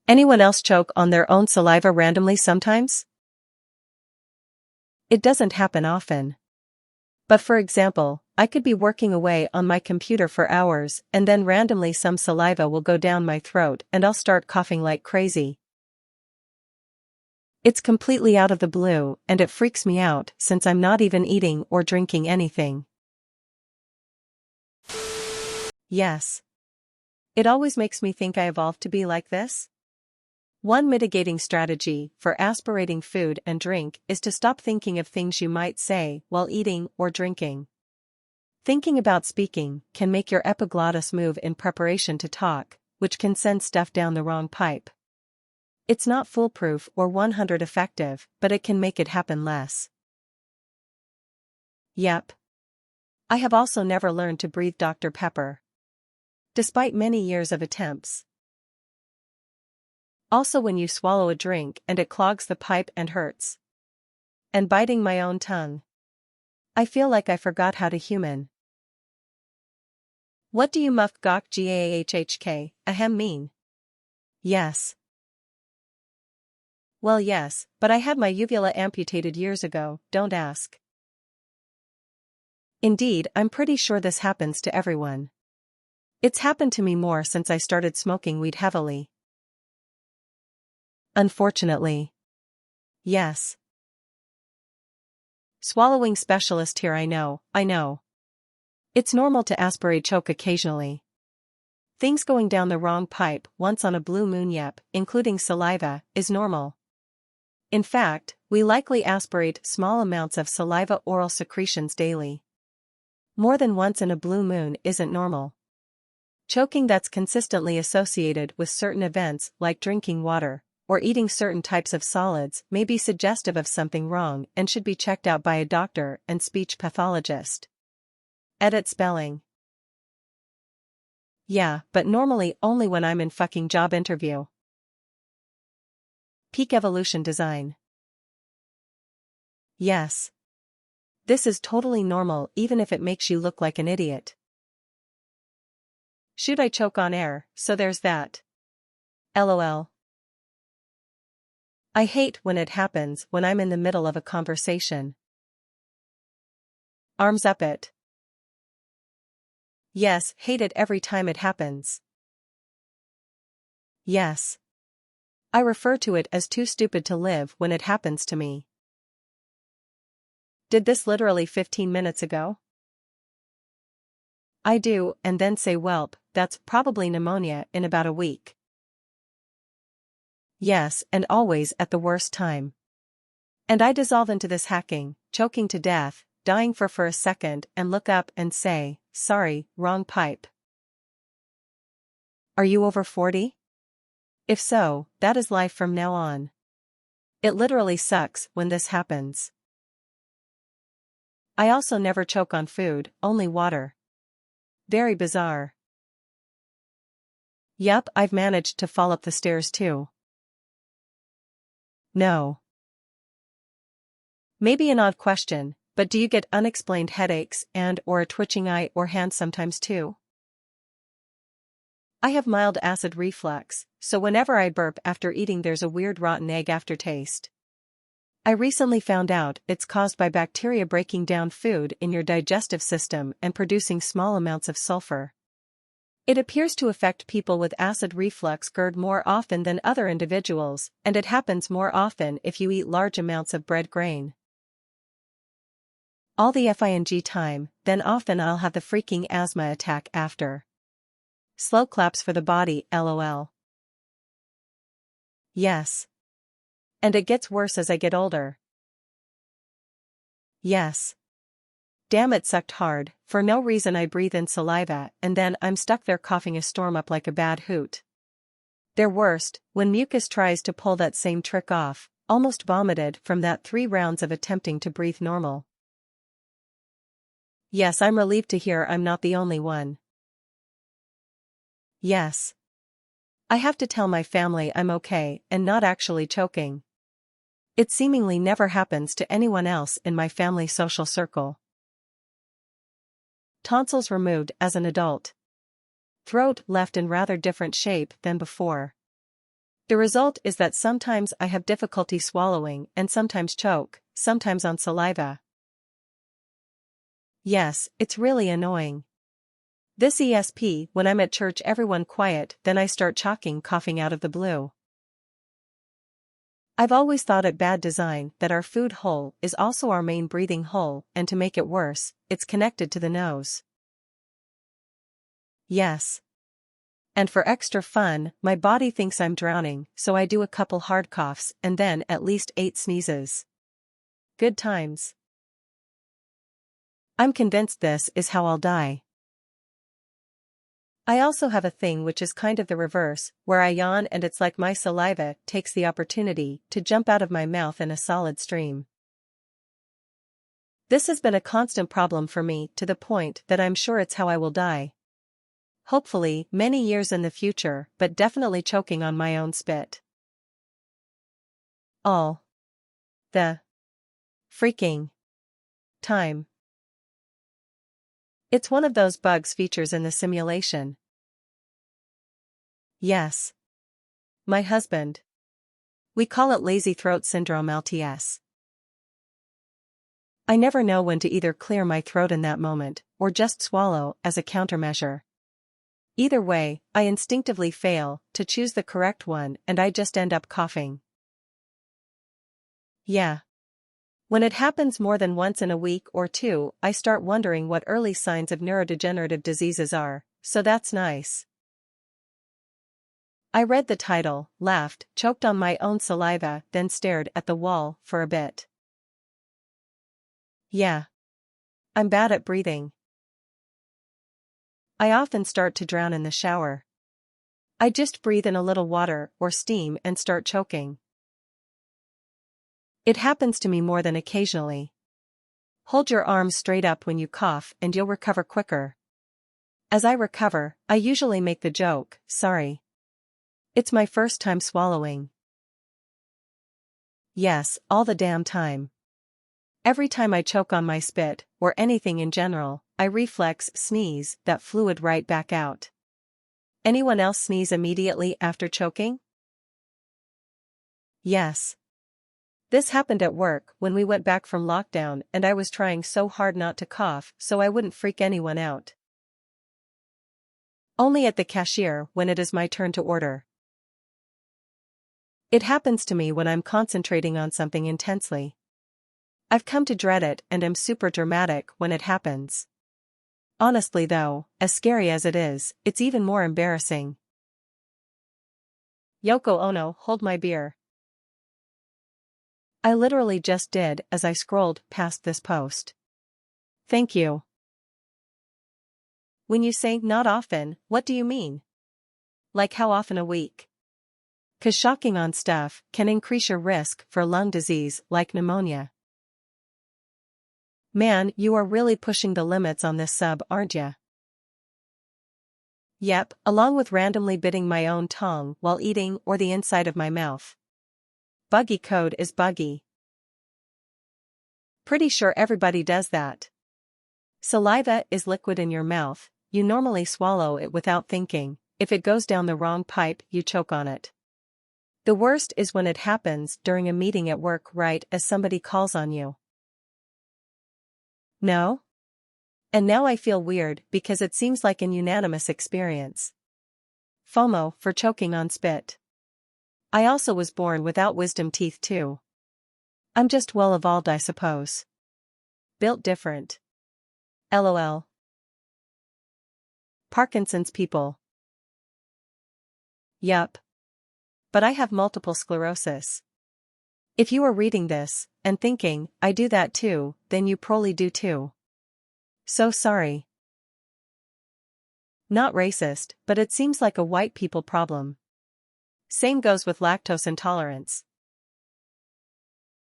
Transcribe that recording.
Anyone else choke on their own saliva randomly sometimes? It doesn't happen often. But for example, I could be working away on my computer for hours and then randomly some saliva will go down my throat and I'll start coughing like crazy. It's completely out of the blue and it freaks me out since I'm not even eating or drinking anything. Yes. It always makes me think I evolved to be like this. One mitigating strategy for aspirating food and drink is to stop thinking of things you might say while eating or drinking. Thinking about speaking can make your epiglottis move in preparation to talk, which can send stuff down the wrong pipe. It's not foolproof or 100% effective, but it can make it happen less. Yep. I have also never learned to breathe Dr. Pepper. Despite many years of attempts. Also when you swallow a drink and it clogs the pipe and hurts. And biting my own tongue. I feel like I forgot how to human. What do you muff gawk gahhk, ahem mean? Yes. Well yes, but I had my uvula amputated years ago, don't ask. Indeed, I'm pretty sure this happens to everyone. It's happened to me more since I started smoking weed heavily. Unfortunately. Yes. Swallowing specialist here I know. It's normal to aspirate choke occasionally. Things going down the wrong pipe once on a blue moon including saliva, is normal. In fact, we likely aspirate small amounts of saliva oral secretions daily. More than once in a blue moon isn't normal. Choking that's consistently associated with certain events like drinking water or eating certain types of solids may be suggestive of something wrong and should be checked out by a doctor and speech pathologist. Edit spelling. Yeah, but normally only when I'm in fucking job interview. Peak evolution design. Yes. This is totally normal even if it makes you look like an idiot. Should I choke on air, so there's that. LOL. I hate when it happens when I'm in the middle of a conversation. Arms up it. Yes, hate it every time it happens. Yes. I refer to it as too stupid to live when it happens to me. Did this literally 15 minutes ago? I do, and then say welp, that's probably pneumonia in about a week. Yes, and always at the worst time. And I dissolve into this hacking, choking to death, dying for a second and look up and say, sorry, wrong pipe. Are you over 40? If so, that is life from now on. It literally sucks when this happens. I also never choke on food, only water. Very bizarre. Yup, I've managed to fall up the stairs too. No. Maybe an odd question, but do you get unexplained headaches and/or a twitching eye or hand sometimes too? I have mild acid reflux, so whenever I burp after eating there's a weird rotten egg aftertaste. I recently found out it's caused by bacteria breaking down food in your digestive system and producing small amounts of sulfur. It appears to affect people with acid reflux GERD more often than other individuals, and it happens more often if you eat large amounts of bread grain. All the FING time, then often I'll have the freaking asthma attack after. Slow claps for the body, LOL. Yes. And it gets worse as I get older. Yes. Damn, it sucked hard. For no reason I breathe in saliva and then I'm stuck there coughing a storm up like a bad hoot. They're worst, when mucus tries to pull that same trick off, almost vomited from that 3 rounds of attempting to breathe normal. Yes, I'm relieved to hear I'm not the only one. Yes. I have to tell my family I'm okay and not actually choking. It seemingly never happens to anyone else in my family social circle. Tonsils removed as an adult. Throat left in rather different shape than before. The result is that sometimes I have difficulty swallowing and sometimes choke, sometimes on saliva. Yes, it's really annoying. This ESP, when I'm at church everyone quiet, then I start coughing out of the blue. I've always thought it bad design that our food hole is also our main breathing hole, and to make it worse, it's connected to the nose. Yes. And for extra fun, my body thinks I'm drowning, so I do a couple hard coughs and then at least 8 sneezes. Good times. I'm convinced this is how I'll die. I also have a thing which is kind of the reverse, where I yawn and it's like my saliva takes the opportunity to jump out of my mouth in a solid stream. This has been a constant problem for me to the point that I'm sure it's how I will die. Hopefully, many years in the future, but definitely choking on my own spit. All the freaking time. It's one of those bugs features in the simulation. Yes. My husband. We call it lazy throat syndrome LTS. I never know when to either clear my throat in that moment, or just swallow as a countermeasure. Either way, I instinctively fail to choose the correct one and I just end up coughing. Yeah. When it happens more than once in a week or two, I start wondering what early signs of neurodegenerative diseases are, so that's nice. I read the title, laughed, choked on my own saliva, then stared at the wall for a bit. Yeah. I'm bad at breathing. I often start to drown in the shower. I just breathe in a little water or steam and start choking. It happens to me more than occasionally. Hold your arms straight up when you cough and you'll recover quicker. As I recover, I usually make the joke, sorry. It's my first time swallowing. Yes, all the damn time. Every time I choke on my spit, or anything in general, I reflex sneeze that fluid right back out. Anyone else sneeze immediately after choking? Yes. This happened at work when we went back from lockdown and I was trying so hard not to cough so I wouldn't freak anyone out. Only at the cashier when it is my turn to order. It happens to me when I'm concentrating on something intensely. I've come to dread it and am super dramatic when it happens. Honestly though, as scary as it is, it's even more embarrassing. Yoko Ono, hold my beer. I literally just did as I scrolled past this post. Thank you. When you say not often, what do you mean? Like how often a week? 'Cause shocking on stuff can increase your risk for lung disease like pneumonia. Man, you are really pushing the limits on this sub, aren't ya? Yep, along with randomly biting my own tongue while eating or the inside of my mouth. Buggy code is buggy. Pretty sure everybody does that. Saliva is liquid in your mouth, you normally swallow it without thinking. If it goes down the wrong pipe, you choke on it. The worst is when it happens during a meeting at work right as somebody calls on you. No? And now I feel weird because it seems like an unanimous experience. FOMO for choking on spit. I also was born without wisdom teeth too. I'm just well evolved, I suppose. Built different. LOL. Parkinson's people. Yup. But I have multiple sclerosis. If you are reading this, and thinking, I do that too, then you probably do too. So sorry. Not racist, but it seems like a white people problem. Same goes with lactose intolerance.